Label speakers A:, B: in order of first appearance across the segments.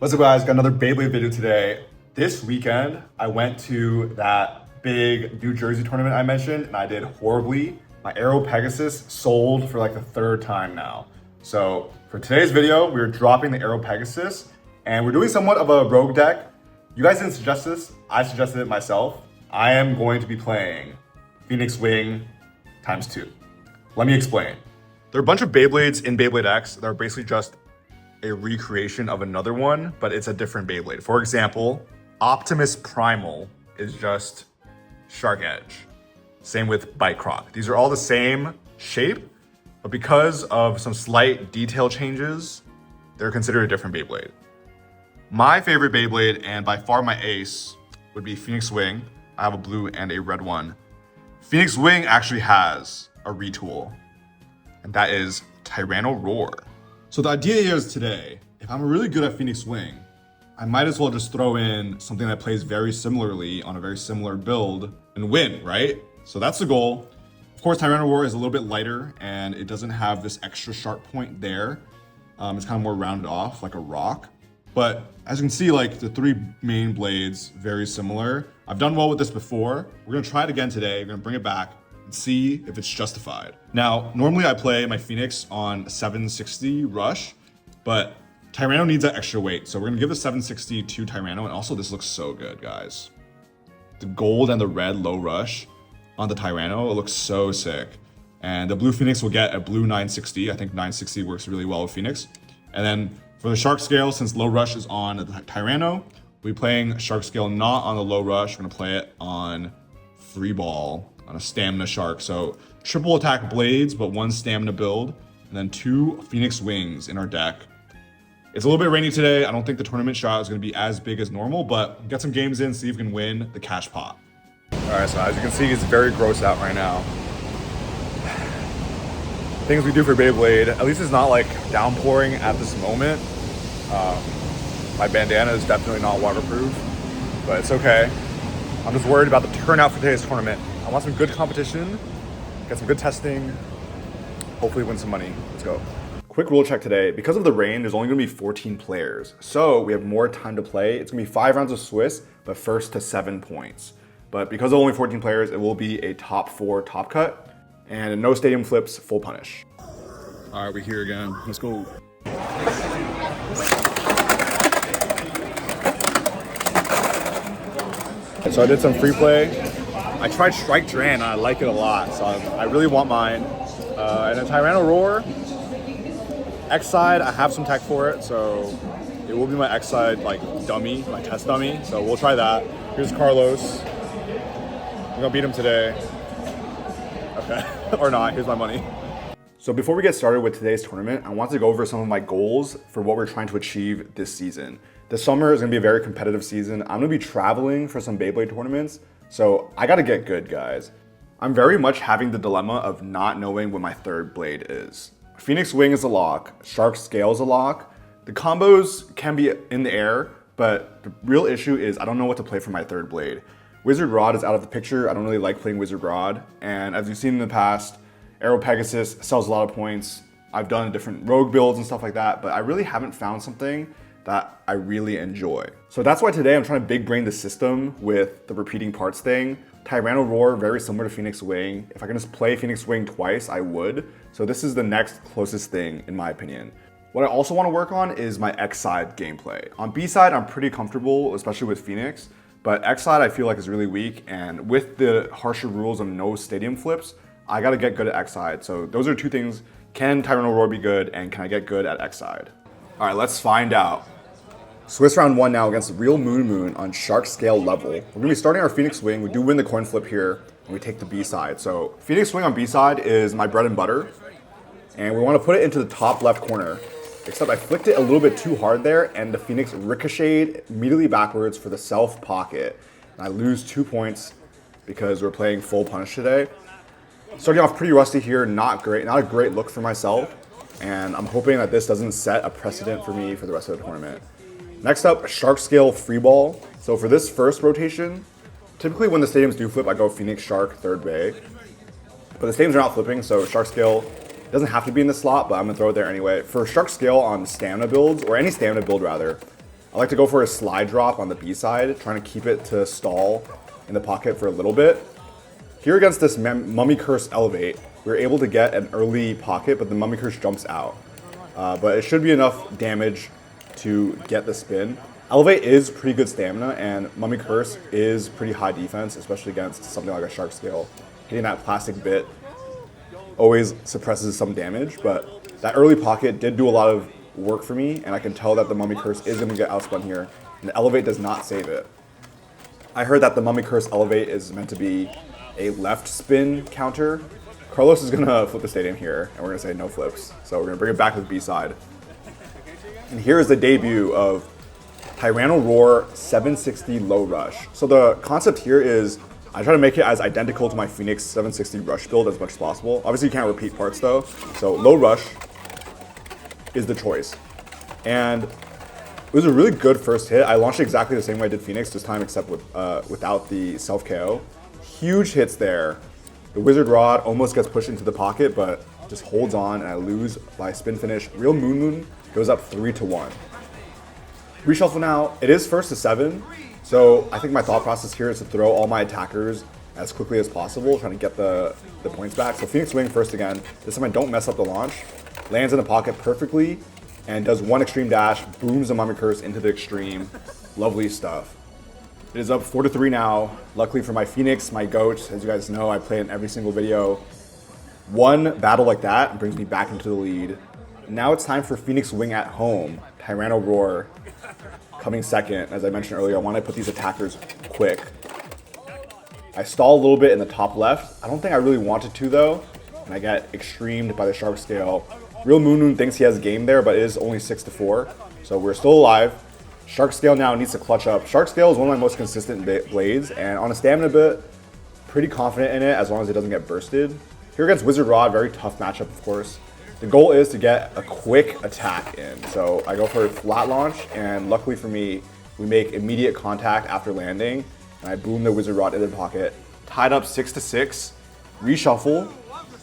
A: What's up guys, got another Beyblade video today. This weekend, I went to that big New Jersey tournament I mentioned and I did horribly. My Aero Pegasus sold for like the third time now. So for today's video, we're dropping the Aero Pegasus and we're doing somewhat of a rogue deck. You guys didn't suggest this, I suggested it myself. I am going to be playing Phoenix Wing ×2. Let me explain. There are a bunch of Beyblades in Beyblade X that are basically just a recreation of another one, but it's a different Beyblade. For example, Optimus Primal is just Shark Edge. Same with Bite Croc. These are all the same shape, but because of some slight detail changes, they're considered a different Beyblade. My favorite Beyblade, and by far my ace, would be Phoenix Wing. I have a blue and a red one. Phoenix Wing actually has a retool, and that is Tyranno Roar. So the idea here is today, if I'm really good at Phoenix Wing, I might as well just throw in something that plays very similarly on a very similar build and win, right? So that's the goal. Of course, Tyranno Roar is a little bit lighter and it doesn't have this extra sharp point there. It's kind of more rounded off like a rock. But as you can see, like the three main blades, very similar. I've done well with this before. We're gonna try it again today. We're gonna bring it back and see if it's justified. Now, normally I play my Phoenix on 760 Rush, but Tyranno needs that extra weight. So we're gonna give the 760 to Tyranno, and also this looks so good, guys. The gold and the red low rush on the Tyranno, it looks so sick. And the blue Phoenix will get a blue 960. I think 960 works really well with Phoenix. And then for the Shark Scale, since low rush is on the Tyranno, we'll be playing Shark Scale not on the low rush. We're gonna play it on Free Ball, on a stamina shark. So triple attack blades, but one stamina build, and then two Phoenix Wings in our deck. It's a little bit rainy today. I don't think the tournament shot is gonna be as big as normal, but get some games in, see if we can win the cash pot. All right, so as you can see, it's very gross out right now. Things we do for Beyblade, at least it's not like downpouring at this moment. My bandana is definitely not waterproof, but it's okay. I'm just worried about the turnout for today's tournament. I want some good competition, get some good testing, hopefully win some money. Let's go. Quick rule check today. Because of the rain, there's only gonna be 14 players. So we have more time to play. It's gonna be 5 rounds of Swiss, but first to 7 points. But because of only 14 players, it will be a top 4 top cut and no stadium flips, full punish. All right, we're here again. Let's go. So I did some free play. I tried Strike Dran and I like it a lot, so I really want mine. And then Tyranno Roar, X side, I have some tech for it, so it will be my X side like dummy, my test dummy. So we'll try that. Here's Carlos. I'm gonna beat him today. Okay, or not, here's my money. So before we get started with today's tournament, I want to go over some of my goals for what we're trying to achieve this season. This summer is gonna be a very competitive season. I'm gonna be traveling for some Beyblade tournaments, so I gotta get good, guys. I'm very much having the dilemma of not knowing what my third blade is. Phoenix Wing is a lock, Shark Scale is a lock. The combos can be in the air, but the real issue is I don't know what to play for my third blade. Wizard Rod is out of the picture. I don't really like playing Wizard Rod. And as you've seen in the past, Aero Pegasus sells a lot of points. I've done different rogue builds and stuff like that, but I really haven't found something that I really enjoy. So that's why today I'm trying to big brain the system with the repeating parts thing. Tyranno Roar, very similar to Phoenix Wing. If I can just play Phoenix Wing twice, I would. So this is the next closest thing in my opinion. What I also want to work on is my X side gameplay. On B side, I'm pretty comfortable, especially with Phoenix, but X side I feel like is really weak, and with the harsher rules of no stadium flips, I gotta get good at X side. So those are two things. Can Tyranno Roar be good, and can I get good at X side? All right, let's find out. Swiss round 1 now against Real Moon on Shark Scale level. We're gonna be starting our Phoenix Wing. We do win the coin flip here, and we take the B side. So Phoenix Wing on B side is my bread and butter, and we wanna put it into the top left corner. Except I flicked it a little bit too hard there, and the Phoenix ricocheted immediately backwards for the self pocket. And I lose 2 points because we're playing full punish today. Starting off pretty rusty here, not great, not a great look for myself. And I'm hoping that this doesn't set a precedent for me for the rest of the tournament. Next up, Shark Scale Free Ball. So for this first rotation, typically when the stadiums do flip, I go Phoenix Shark third bay. But the stadiums are not flipping, so Shark Scale doesn't have to be in the slot, but I'm gonna throw it there anyway. For Shark Scale on stamina builds, or any stamina build rather, I like to go for a slide drop on the B side, trying to keep it to stall in the pocket for a little bit. Here against this Mummy Curse Elevate, we were able to get an early pocket, but the Mummy Curse jumps out. But it should be enough damage to get the spin. Elevate is pretty good stamina, and Mummy Curse is pretty high defense, especially against something like a Shark Scale. Hitting that plastic bit always suppresses some damage, but that early pocket did do a lot of work for me, and I can tell that the Mummy Curse is going to get outspun here, and the Elevate does not save it. I heard that the Mummy Curse Elevate is meant to be a left spin counter. Carlos is going to flip the stadium here, and we're going to say no flips. So we're going to bring it back to the B side. And here is the debut of Tyranno Roar 760 Low Rush. So the concept here is I try to make it as identical to my Phoenix 760 Rush build as much as possible. Obviously you can't repeat parts though. So Low Rush is the choice. And it was a really good first hit. I launched exactly the same way I did Phoenix this time, except with, without the self KO. Huge hits there. The Wizard Rod almost gets pushed into the pocket, but just holds on, and I lose by spin finish. Real Moon goes up 3-1. Reshuffle now. It is first to 7, so I think my thought process here is to throw all my attackers as quickly as possible, trying to get the points back. So Phoenix Wing first again. This time I don't mess up the launch. Lands in the pocket perfectly, and does one extreme dash, booms the Mummy Curse into the extreme. Lovely stuff. It is up 4-3 now. Luckily for my Phoenix, my GOAT, as you guys know, I play it in every single video. One battle like that brings me back into the lead. Now it's time for Phoenix Wing at home. Tyranno Roar coming second. As I mentioned earlier, I want to put these attackers quick. I stall a little bit in the top left. I don't think I really wanted to though, and I get extremed by the Shark Scale. Real Moon thinks he has game there, but it is only 6-4, so we're still alive. Shark Scale now needs to clutch up. Shark Scale is one of my most consistent blades, and on a stamina bit, pretty confident in it as long as it doesn't get bursted. Here against Wizard Rod, very tough matchup, of course. The goal is to get a quick attack in, so I go for a flat launch, and luckily for me, we make immediate contact after landing, and I boom the Wizard Rod into the pocket. Tied up 6-6, reshuffle.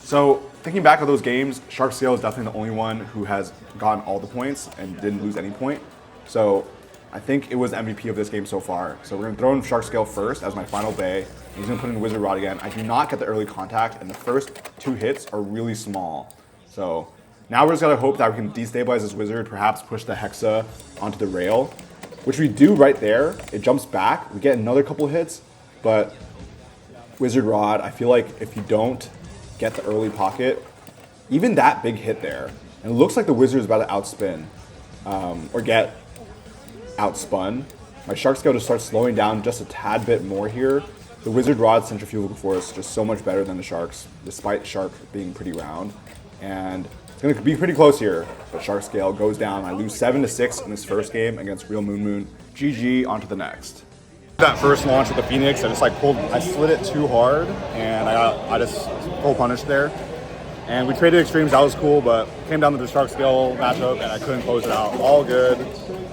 A: So thinking back of those games, Shark Scale is definitely the only one who has gotten all the points and didn't lose any point. So I think it was MVP of this game so far. So we're going to throw in Shark Scale first as my final bay. He's going to put in Wizard Rod again. I do not get the early contact, and the first 2 hits are really small. So now we're just going to hope that we can destabilize this Wizard, perhaps push the Hexa onto the rail, which we do right there. It jumps back. We get another couple hits, but Wizard Rod, I feel like if you don't get the early pocket, even that big hit there, and it looks like the Wizard is about to outspin or get outspun. My Shark Scale just starts slowing down just a tad bit more here. The Wizard Rod Centrifugal Force is just so much better than the Sharks, despite Shark being pretty round. And it's going to be pretty close here, but Shark Scale goes down. I lose 7-6 in this first game against Real Moon. GG, on to the next. That first launch with the Phoenix, I just I slid it too hard, and I just full punished there. And we traded extremes, that was cool, but came down to the Shark Scale matchup, and I couldn't close it out. All good.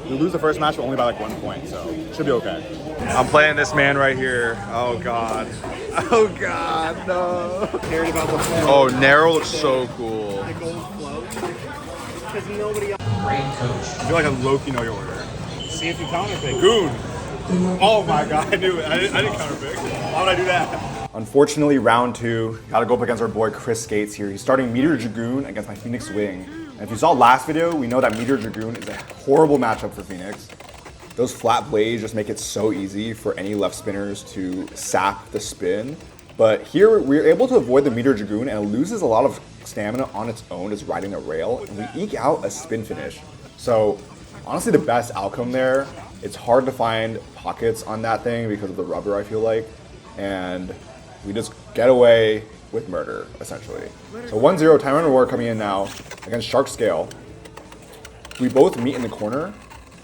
A: We lose the first match, but only by 1 point, so it should be okay. I'm playing this man right here. Oh God. Oh God, no. Oh, Narrow looks so cool.
B: Great coach.
A: I feel like a Loki know your order. See if you counterpick. Goon. Oh my God, I knew it. I didn't counterpick. Why would I do that? Unfortunately, round 2, gotta go up against our boy Chris Skates here. He's starting Meteor Dragoon against my Phoenix Wing. And if you saw last video, we know that Meteor Dragoon is a horrible matchup for Phoenix. Those flat blades just make it so easy for any left spinners to sap the spin. But here, we're able to avoid the Meteor Dragoon, and it loses a lot of stamina on its own as riding a rail, and we eke out a spin finish. So honestly, the best outcome there. It's hard to find pockets on that thing because of the rubber, I feel like. And we just get away with murder, essentially. So 1-0, Tyranno Roar coming in now against Shark Scale. We both meet in the corner,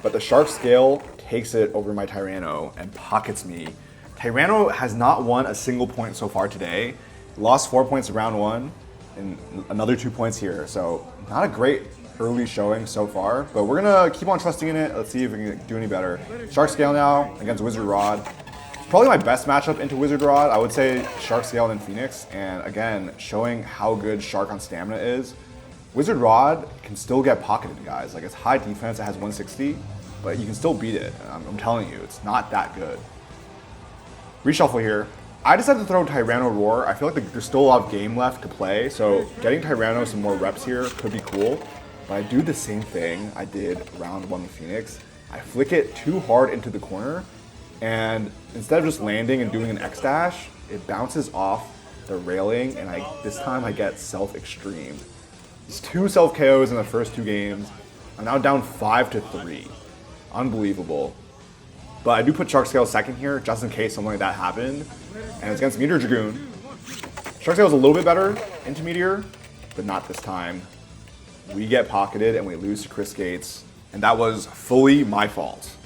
A: but the Shark Scale takes it over my Tyranno and pockets me. Tyranno has not won a single point so far today. Lost 4 points in round 1 and another 2 points here. So not a great early showing so far, but we're gonna keep on trusting in it. Let's see if we can do any better. Shark Scale now against Wizard Rod. Probably my best matchup into Wizard Rod. I would say Shark Scale and Phoenix. And again, showing how good Shark on stamina is. Wizard Rod can still get pocketed, guys. Like, it's high defense, it has 160. but you can still beat it. I'm telling you, it's not that good. Reshuffle here. I decided to throw Tyranno Roar. I feel like there's still a lot of game left to play, so getting Tyranno some more reps here could be cool. But I do the same thing I did round 1 with Phoenix. I flick it too hard into the corner, and instead of just landing and doing an X dash, it bounces off the railing, and this time I get self-extreme. It's 2 self KOs in the first 2 games. I'm now down 5-3. Unbelievable. But I do put Shark Scale second here, just in case something like that happened. And it's against Meteor Dragoon. Shark Scale is a little bit better into Meteor, but not this time. We get pocketed and we lose to Chris Gates, and that was fully my fault.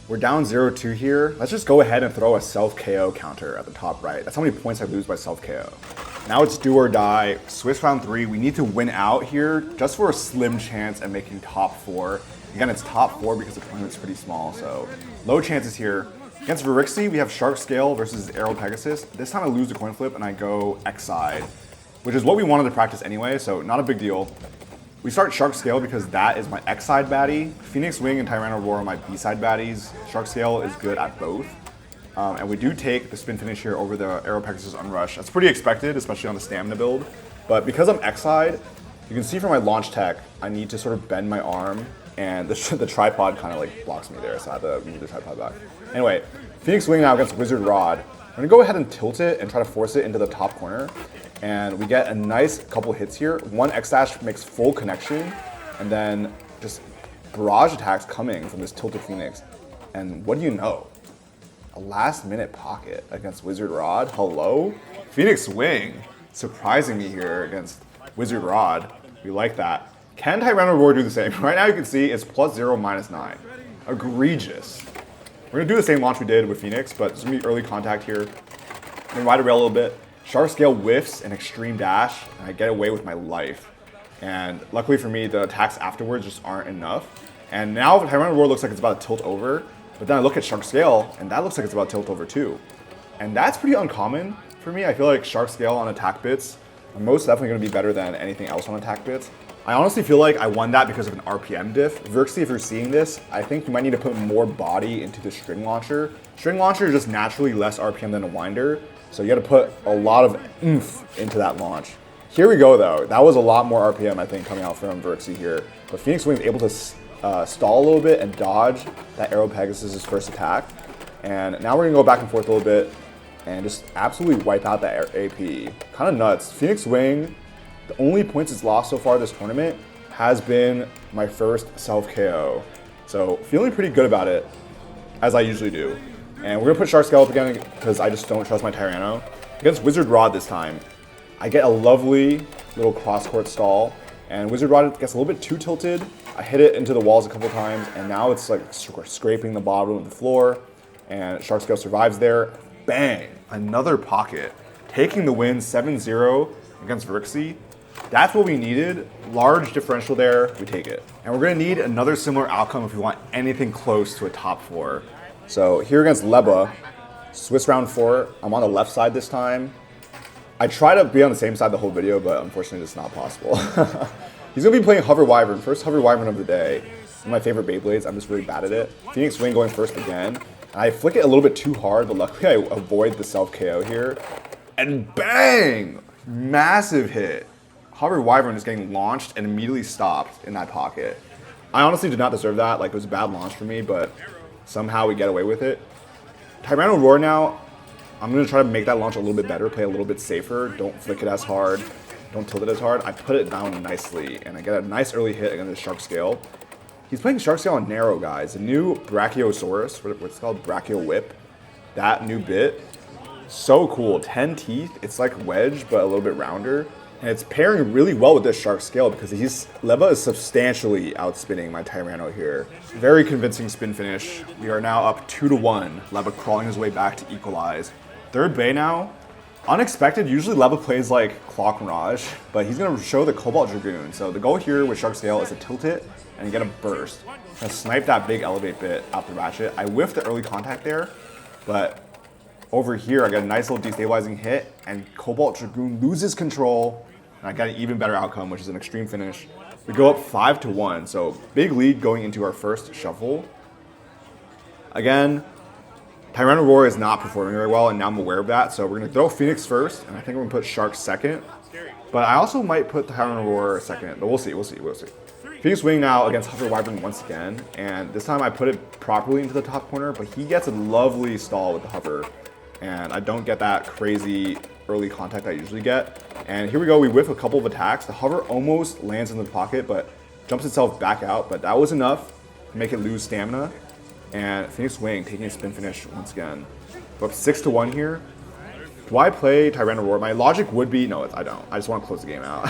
A: We're down 0-2 here. Let's just go ahead and throw a self-KO counter at the top right. That's how many points I lose by self-KO. Now it's do or die. Swiss round 3. We need to win out here just for a slim chance at making top 4. Again, it's top 4 because the tournament's pretty small, so low chances here. Against Verixie, we have Shark Scale versus Aero Pegasus. This time I lose the coin flip and I go X side, which is what we wanted to practice anyway, so not a big deal. We start Shark Scale because that is my X side baddie. Phoenix Wing and Tyranno Roar are my B side baddies. Shark Scale is good at both. And we do take the spin finish here over the Aero Pegasus Unrush. That's pretty expected, especially on the stamina build. But because I'm X side, you can see from my launch tech, I need to sort of bend my arm, and the tripod kind of like blocks me there, so I have to move the tripod back. Anyway, Phoenix Wing now against Wizard Rod. I'm gonna go ahead and tilt it and try to force it into the top corner. And we get a nice couple hits here. 1 X dash makes full connection, and then just barrage attacks coming from this tilted Phoenix. And what do you know? A last minute pocket against Wizard Rod. Hello? Phoenix Wing surprising me here against Wizard Rod. We like that. Can Tyranno Roar do the same? Right now you can see it's +0, -9. Egregious. We're gonna do the same launch we did with Phoenix, but there's gonna be early contact here. I'm gonna ride a rail a little bit. Shark Scale whiffs an extreme dash, and I get away with my life. And luckily for me, the attacks afterwards just aren't enough. And now Tyranno Roar looks like it's about to tilt over, but then I look at Shark Scale, and that looks like it's about to tilt over too. And that's pretty uncommon for me. I feel like Shark Scale on attack bits are most definitely gonna be better than anything else on attack bits. I honestly feel like I won that because of an RPM diff. Verixie, if you're seeing this, I think you might need to put more body into the string launcher. String launcher is just naturally less RPM than a winder, so you gotta put a lot of oomph into that launch. Here we go though. That was a lot more RPM, I think, coming out from Verixie here. But Phoenix Wing is able to stall a little bit and dodge that Aero Pegasus' first attack. And now we're gonna go back and forth a little bit and just absolutely wipe out that AP. Kind of nuts. Phoenix Wing, the only points it's lost so far this tournament has been my first self-KO. So feeling pretty good about it, as I usually do. And we're gonna put Shark Scale up again because I just don't trust my Tyranno. Against Wizard Rod this time, I get a lovely little cross-court stall, and Wizard Rod gets a little bit too tilted. I hit it into the walls a couple times, and now it's like scraping the bottom of the floor, and Shark Scale survives there. Bang! Another pocket. Taking the win 7-0 against Verixie. That's what we needed. Large differential there, we take it. And we're gonna need another similar outcome if we want anything close to a top 4. So here against Leba, Swiss round 4, I'm on the left side this time. I try to be on the same side the whole video, but unfortunately it's not possible. He's gonna be playing Hover Wyvern, first Hover Wyvern of the day. One of my favorite Beyblades, I'm just really bad at it. Phoenix Wing going first again. I flick it a little bit too hard, but luckily I avoid the self-KO here. And bang! Massive hit. Hover Wyvern is getting launched and immediately stopped in that pocket. I honestly did not deserve that. Like, it was a bad launch for me, but somehow we get away with it. Tyranno Roar now, I'm going to try to make that launch a little bit better, play a little bit safer. Don't flick it as hard. Don't tilt it as hard. I put it down nicely, and I get a nice early hit against the Shark Scale. He's playing Shark Scale on narrow, guys. The new Brachiosaurus, what's called Brachio Whip, that new bit, so cool. 10 teeth. It's like Wedge, but a little bit rounder. And it's pairing really well with this Shark Scale because Leba is substantially outspinning my Tyranno here. Very convincing spin finish. We are now up 2-1. Leba crawling his way back to equalize. Third bay now. Unexpected. Usually Leba plays like Clock Mirage, but he's going to show the Cobalt Dragoon. So the goal here with Shark Scale is to tilt it and get a burst. I'm going to snipe that big elevate bit out the ratchet. I whiffed the early contact there, but over here I got a nice little destabilizing hit, and Cobalt Dragoon loses control. And I got an even better outcome, which is an extreme finish. We go up 5-1, so big lead going into our first shuffle. Again, Tyranno Roar is not performing very well, and now I'm aware of that. So we're gonna throw Phoenix first, and I think we're gonna put Shark second. But I also might put Tyranno Roar second, but we'll see. Phoenix Wing now against Hover Wyvern once again, and this time I put it properly into the top corner, but he gets a lovely stall with the Hover, and I don't get that crazy early contact I usually get. And here we go, we whiff a couple of attacks. The Hover almost lands in the pocket, but jumps itself back out, but that was enough to make it lose stamina. And Phoenix Wing taking a spin finish once again. We're up 6-1 here. Do I play Tyranno Roar? My logic would be, no, I don't. I just want to close the game out.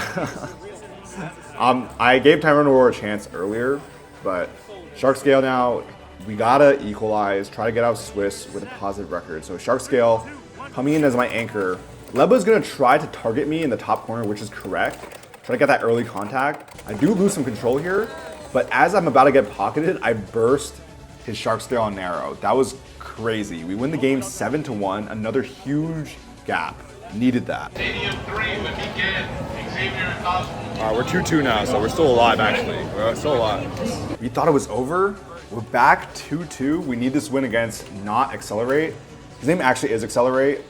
A: I gave Tyranno Roar a chance earlier, but Shark Scale now, we gotta equalize, try to get out Swiss with a positive record. So Shark Scale coming in as my anchor. Leba's gonna try to target me in the top corner, which is correct. Try to get that early contact. I do lose some control here, but as I'm about to get pocketed, I burst his Shark Scale on narrow. That was crazy. We win the game 7-1, another huge gap. Needed that.
C: Stadium 3 would begin. Xavier and Cosmo.
A: We're 2-2 now, so we're still alive actually. We're still alive. We thought it was over. We're back 2-2. We need this win against not Accelerate. His name actually is Accelerate.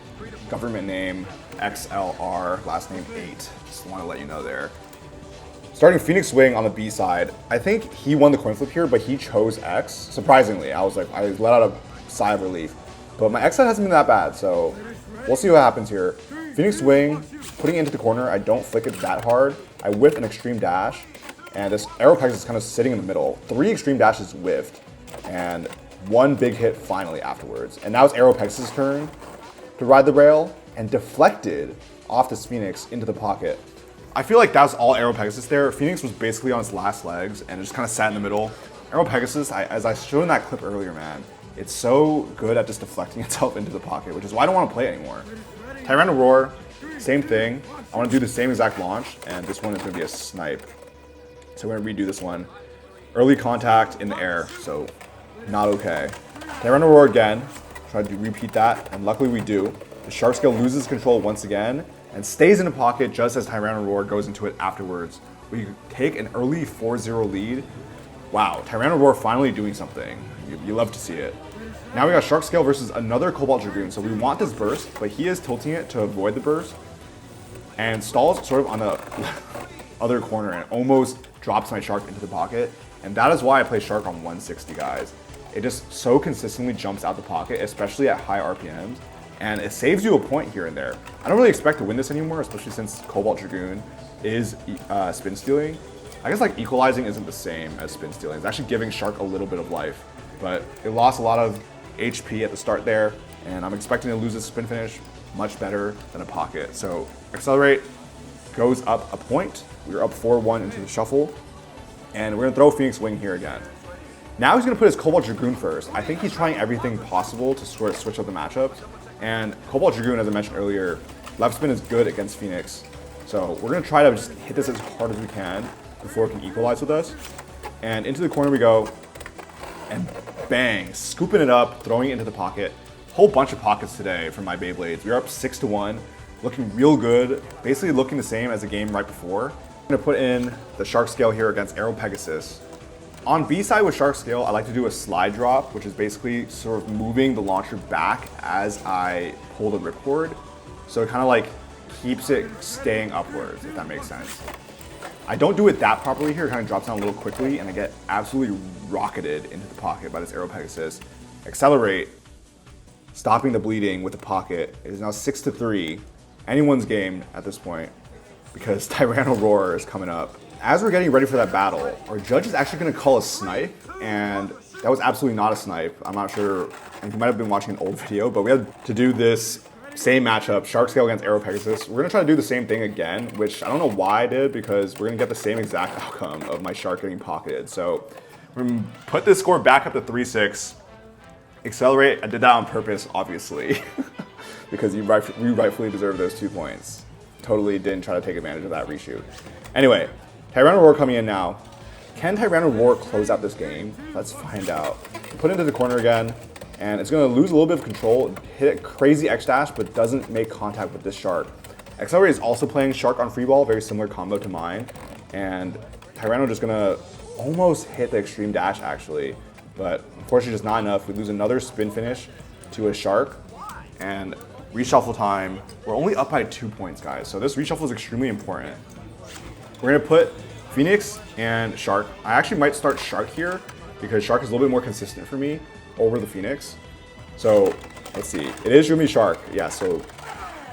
A: Government name XLR, last name 8. Just want to let you know there. Starting Phoenix Wing on the B side, I think he won the coin flip here, but he chose X. Surprisingly, I let out a sigh of relief. But my X side hasn't been that bad, so we'll see what happens here. Phoenix Wing, putting it into the corner, I don't flick it that hard. I whiff an extreme dash, and this Arrow Pegasus is kind of sitting in the middle. 3 extreme dashes whiffed, and 1 big hit finally afterwards. And now it's Arrow Pegasus' turn to ride the rail, and deflected off this Phoenix into the pocket. I feel like that was all Arrow Pegasus there. Phoenix was basically on its last legs and just kind of sat in the middle. Arrow Pegasus, as I showed in that clip earlier, man, it's so good at just deflecting itself into the pocket, which is why I don't want to play it anymore. Tyranno Roar, same thing. I want to do the same exact launch, and this one is going to be a snipe. So we're going to redo this one. Early contact in the air, so not okay. Tyranno Roar again, try to repeat that, and luckily we do. The Shark Scale loses control once again, and stays in the pocket just as Tyranno Roar goes into it afterwards. We take an early 4-0 lead. Wow, Tyranno Roar finally doing something. You love to see it. Now we got Shark Scale versus another Cobalt Dragoon, so we want this burst, but he is tilting it to avoid the burst, and stalls sort of on the other corner and almost drops my Shark into the pocket, and that is why I play Shark on 160, guys. It just so consistently jumps out the pocket, especially at high RPMs. And it saves you a point here and there. I don't really expect to win this anymore, especially since Cobalt Dragoon is spin stealing. I guess like equalizing isn't the same as spin stealing. It's actually giving Shark a little bit of life, but it lost a lot of HP at the start there, and I'm expecting to lose this spin finish much better than a pocket. So Accelerate goes up a point. We're up 4-1 into the shuffle, and we're gonna throw Phoenix Wing here again. Now he's gonna put his Cobalt Dragoon first. I think he's trying everything possible to sort of switch up the matchups. And Cobalt Dragoon, as I mentioned earlier, left spin is good against Phoenix. So we're gonna try to just hit this as hard as we can before it can equalize with us. And into the corner we go, and bang, scooping it up, throwing it into the pocket. Whole bunch of pockets today from my Beyblades. We're up 6-1, looking real good, basically looking the same as the game right before. I'm gonna put in the Shark Scale here against Arrow Pegasus. On B side with Shark Scale, I like to do a slide drop, which is basically sort of moving the launcher back as I pull the ripcord. So it kind of like keeps it staying upwards, if that makes sense. I don't do it that properly here, it kind of drops down a little quickly, and I get absolutely rocketed into the pocket by this Arrow Pegasus. Accelerate, stopping the bleeding with the pocket. It is now 6-3, anyone's game at this point, because Tyranno Roar is coming up. As we're getting ready for that battle, our judge is actually going to call a snipe, and that was absolutely not a snipe. I'm not sure, you might have been watching an old video, but we had to do this same matchup, Shark Scale against Arrow Pegasus. We're going to try to do the same thing again, which I don't know why I did, because we're going to get the same exact outcome of my Shark getting pocketed. So we're going to put this score back up to 3-6. Accelerate, I did that on purpose, obviously, because you rightfully deserve those 2 points. Totally didn't try to take advantage of that reshoot. Anyway, Tyranno Roar coming in now. Can Tyranno Roar close out this game? Let's find out. Put it into the corner again, and it's going to lose a little bit of control, hit a crazy X dash, but doesn't make contact with this Shark. Accelerate is also playing Shark on free ball, very similar combo to mine, and Tyranno just going to almost hit the extreme dash actually, but unfortunately just not enough. We lose another spin finish to a shark, and reshuffle time. We're only up by 2 points, guys, so this reshuffle is extremely important. We're gonna put Phoenix and Shark. I actually might start Shark here because Shark is a little bit more consistent for me over the Phoenix. So let's see, it is gonna be Shark. Yeah, so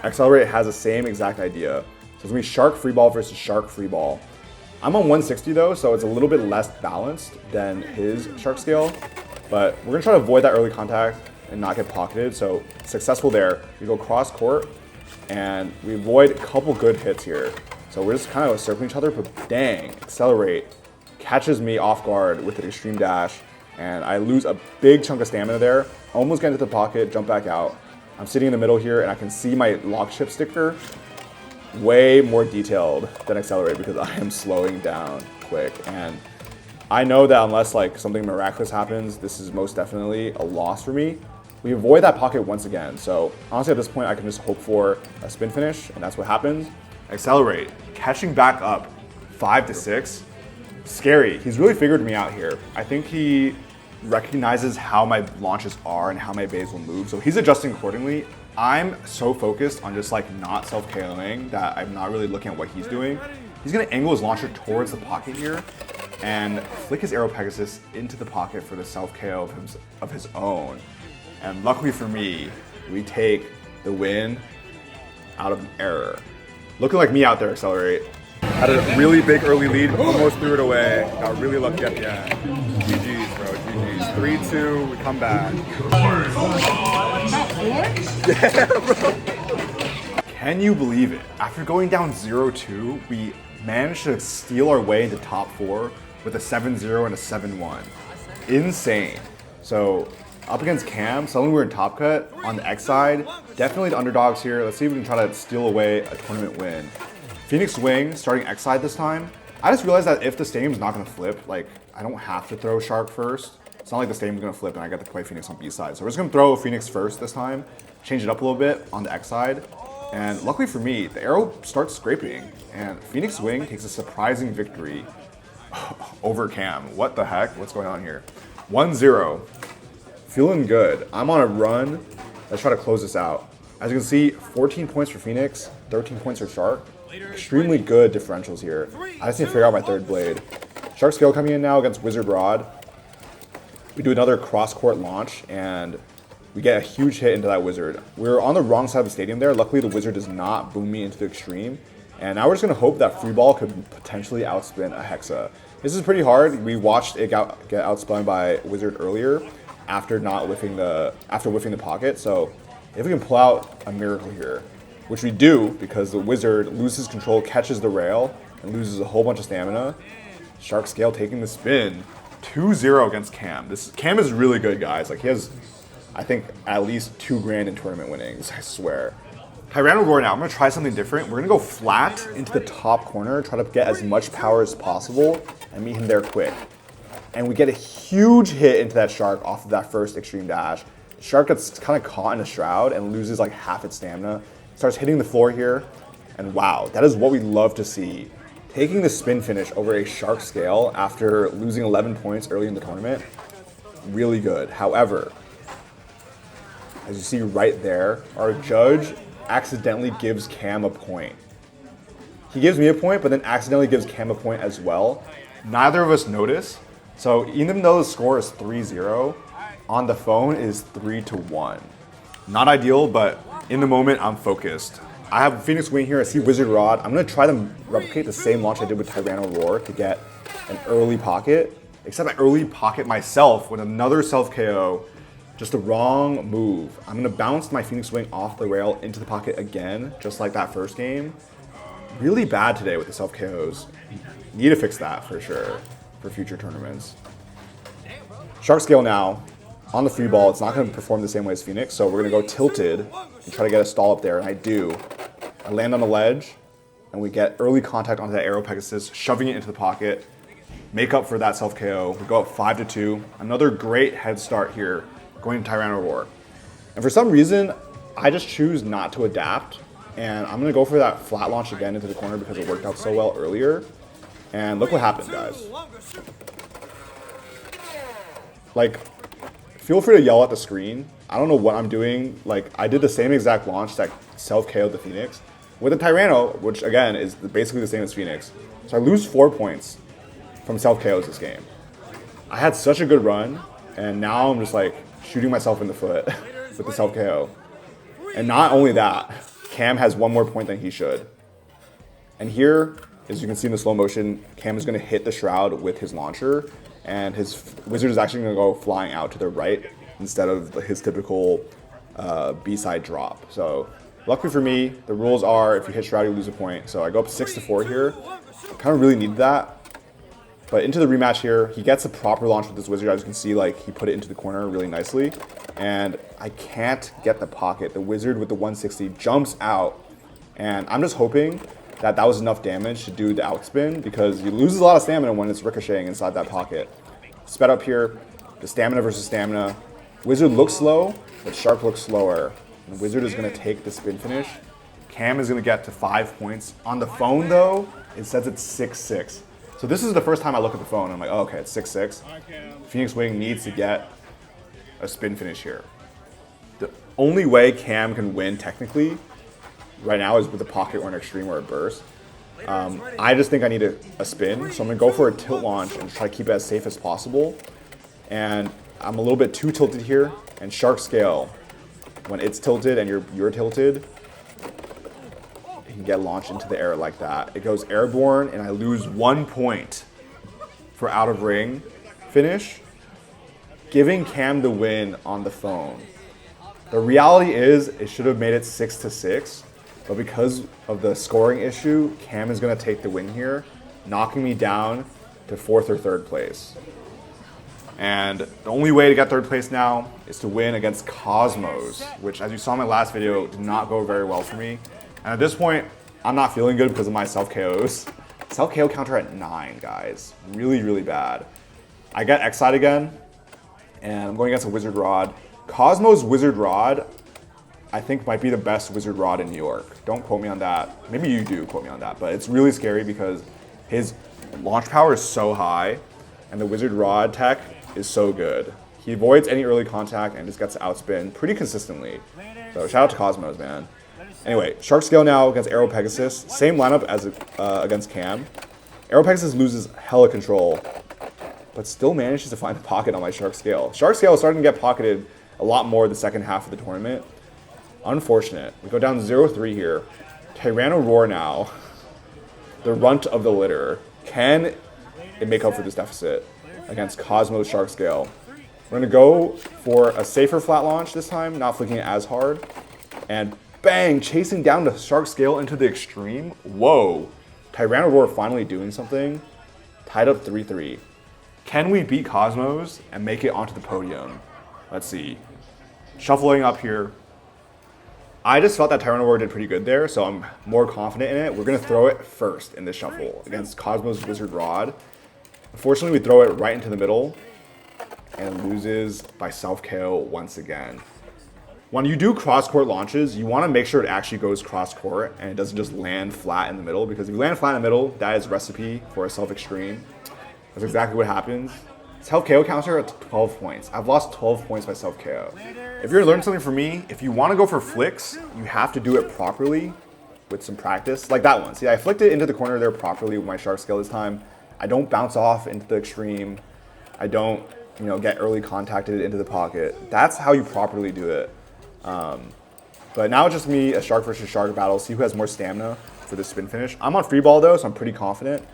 A: Accelerate has the same exact idea. So it's gonna be Shark free ball versus Shark free ball. I'm on 160 though, so it's a little bit less balanced than his Shark scale, but we're gonna try to avoid that early contact and not get pocketed. So successful there. We go cross court and we avoid a couple good hits here. So we're just kind of circling each other, but dang, Accelerate catches me off guard with an extreme dash, and I lose a big chunk of stamina there. Almost get into the pocket, jump back out. I'm sitting in the middle here, and I can see my lock chip sticker way more detailed than Accelerate because I am slowing down quick. And I know that unless like something miraculous happens, this is most definitely a loss for me. We avoid that pocket once again. So honestly, at this point, I can just hope for a spin finish, and that's what happens. Accelerate, catching back up 5 to 6. Scary. He's really figured me out here. I think he recognizes how my launches are and how my bays will move, so he's adjusting accordingly. I'm so focused on just like not self-KOing that I'm not really looking at what he's doing. He's gonna angle his launcher towards the pocket here and flick his Aero Pegasus into the pocket for the self-KO of his own. And luckily for me, we take the win out of an error. Looking like me out there, Accelerate. Had a really big early lead, almost threw it away. Got really lucky at the end. GG's, bro, GG's. 3-2, we come back. Yeah, bro. Can you believe it? After going down 0-2, we managed to steal our way into top 4 with a 7-0 and a 7-1. Insane. So, up against Cam, suddenly we're in top cut. On the X side, definitely the underdogs here. Let's see if we can try to steal away a tournament win. Phoenix Wing, starting X side this time. I just realized that if the stadium's not gonna flip, like, I don't have to throw Shark first. It's not like the stadium's gonna flip and I get to play Phoenix on B side. So we're just gonna throw Phoenix first this time, change it up a little bit on the X side. And luckily for me, the arrow starts scraping and Phoenix Wing takes a surprising victory over Cam. What the heck? What's going on here? 1-0. Feeling good. I'm on a run. Let's try to close this out. As you can see, 14 points for Phoenix, 13 points for Shark. Extremely good differentials here. I just need to figure out my third blade. Shark scale coming in now against Wizard Rod. We do another cross-court launch, and we get a huge hit into that Wizard. We're on the wrong side of the stadium there. Luckily, the Wizard does not boom me into the extreme. And now we're just going to hope that free ball could potentially outspin a Hexa. This is pretty hard. We watched it get outspun by Wizard earlier after whiffing the pocket. So if we can pull out a miracle here, which we do because the Wizard loses control, catches the rail, and loses a whole bunch of stamina. Shark scale taking the spin. 2-0 against Cam. Cam is really good, guys. Like, he has, I think, at least 2 grand in tournament winnings, I swear. Tyranno roar now. I'm going to try something different. We're going to go flat into the top corner, try to get as much power as possible, and meet him there quick. And we get a huge hit into that Shark off of that first extreme dash. Shark gets kind of caught in a shroud and loses like half its stamina. Starts hitting the floor here. And wow, that is what we love to see. Taking the spin finish over a Shark scale after losing 11 points early in the tournament, really good. However, as you see right there, our judge accidentally gives Cam a point. He gives me a point, but then accidentally gives Cam a point as well. Neither of us notice. So even though the score is 3-0, on the phone is 3-1. Not ideal, but in the moment, I'm focused. I have Phoenix Wing here. I see Wizard Rod. I'm going to try to replicate the same launch I did with Tyranno Roar to get an early pocket. Except I early pocket myself with another self-KO. Just the wrong move. I'm going to bounce my Phoenix Wing off the rail into the pocket again, just like that first game. Really bad today with the self-KOs. Need to fix that for sure for future tournaments. Shark scale now. On the free ball, it's not going to perform the same way as Phoenix, so we're going to go tilted and try to get a stall up there, and I do. I land on the ledge, and we get early contact onto that Aero Pegasus, shoving it into the pocket, make up for that self-KO. We go up 5-2. Another great head start here, going to Tyranno Roar. And for some reason, I just choose not to adapt, and I'm going to go for that flat launch again into the corner because it worked out so well earlier. And look what happened, guys. like, feel free to yell at the screen. I don't know what I'm doing. Like, I did the same exact launch that self-KO'd the Phoenix with a Tyranno, which again is basically the same as Phoenix. So I lose 4 points from self-KOs this game. I had such a good run, and now I'm just like shooting myself in the foot with the self-KO. And not only that, Cam has 1 more point than he should. And here, as you can see in the slow motion, Cam is going to hit the Shroud with his launcher, and his Wizard is actually going to go flying out to the right instead of his typical B-side drop. So luckily for me, the rules are if you hit Shroud, you lose a point. So I go up 6-4 here. Kind of really needed that. But into the rematch here, he gets a proper launch with this Wizard. As you can see, like, he put it into the corner really nicely. And I can't get the pocket. The Wizard with the 160 jumps out. And I'm just hoping that was enough damage to do the outspin, because he loses a lot of stamina when it's ricocheting inside that pocket. Sped up here, the stamina versus stamina. Wizard looks slow, but Shark looks slower. And the Wizard is going to take the spin finish. Cam is going to get to 5 points. On the phone, though, it says it's 6-6. So this is the first time I look at the phone and I'm like, oh, okay, it's 6-6. Phoenix Wing needs to get a spin finish here. The only way Cam can win technically right now is with a pocket or an extreme or a burst. I just think I need a spin, so I'm gonna go for a tilt launch and try to keep it as safe as possible. And I'm a little bit too tilted here, and Shark Scale, when it's tilted and you're tilted, you can get launched into the air like that. It goes airborne, and I lose 1 point for out of ring finish, giving Cam the win on the phone. The reality is it should have made it 6-6, but because of the scoring issue, Cam is going to take the win here, knocking me down to 4th or 3rd place. And the only way to get 3rd place now is to win against Cosmos, which, as you saw in my last video, did not go very well for me. And at this point, I'm not feeling good because of my self-KOs. Self-KO counter at 9, guys. Really, really bad. I get X-Side again, and I'm going against a Wizard Rod. Cosmos Wizard Rod, I think, might be the best Wizard Rod in New York. Don't quote me on that. Maybe you do quote me on that, but it's really scary because his launch power is so high, and the Wizard Rod tech is so good. He avoids any early contact and just gets to outspin pretty consistently. So shout out to Cosmos, man. Anyway, Shark Scale now against Aero Pegasus. Same lineup as against Cam. Aero Pegasus loses hella control, but still manages to find the pocket on my Shark Scale. Shark Scale is starting to get pocketed a lot more the second half of the tournament. Unfortunate. We go down 0-3 here. Tyranno Roar now. The runt of the litter. Can it make up for this deficit against Cosmos Shark Scale? We're going to go for a safer flat launch this time, not flicking it as hard. And bang, chasing down the Shark Scale into the extreme. Whoa. Tyranno Roar finally doing something. Tied up 3-3. Can we beat Cosmos and make it onto the podium? Let's see. Shuffling up here. I just felt that Tyranno Roar did pretty good there, so I'm more confident in it. We're going to throw it first in this shuffle against Cosmos Wizard Rod. Unfortunately, we throw it right into the middle and loses by self-KO once again. When you do cross-court launches, you want to make sure it actually goes cross-court and it doesn't just land flat in the middle, because if you land flat in the middle, that is recipe for a self-extreme. That's exactly what happens. Self-KO counter at 12 points. I've lost 12 points by self-KO. If you're learning something from me, if you want to go for flicks, you have to do it properly with some practice. Like that one. See, I flicked it into the corner there properly with my Shark Scale this time. I don't bounce off into the extreme. I don't, get early contacted into the pocket. That's how you properly do it. But now it's just me, a Shark versus Shark battle. See who has more stamina for this spin finish. I'm on free ball though, so I'm pretty confident.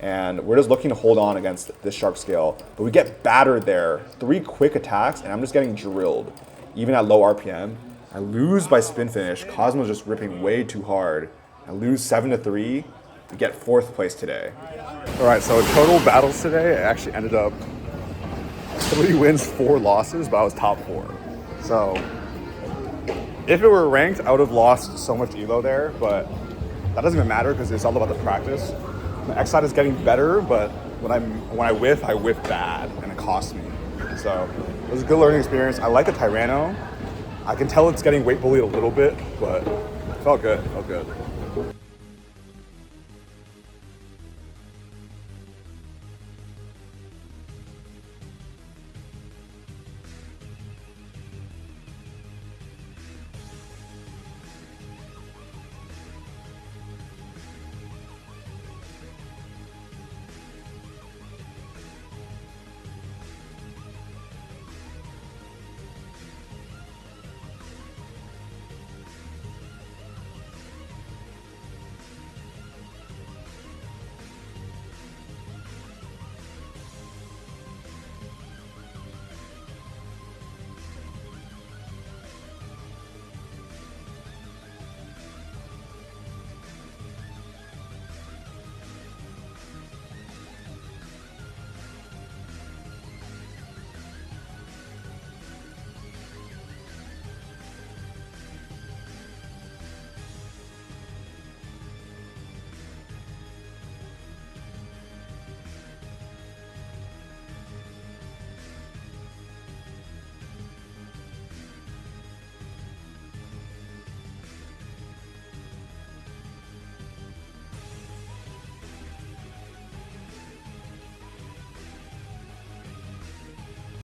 A: And we're just looking to hold on against this Shark Scale. But we get battered there. 3 quick attacks, and I'm just getting drilled. Even at low RPM. I lose by spin finish. Cosmo's just ripping way too hard. I lose 7-3. We get 4th place today. All right, so total battles today, I actually ended up 3 wins, 4 losses, but I was top 4. So if it were ranked, I would have lost so much elo there, but that doesn't even matter because it's all about the practice. My X-Side is getting better, but when I whiff bad, and it costs me. So it was a good learning experience. I like the Tyranno. I can tell it's getting weight bullied a little bit, but it felt good.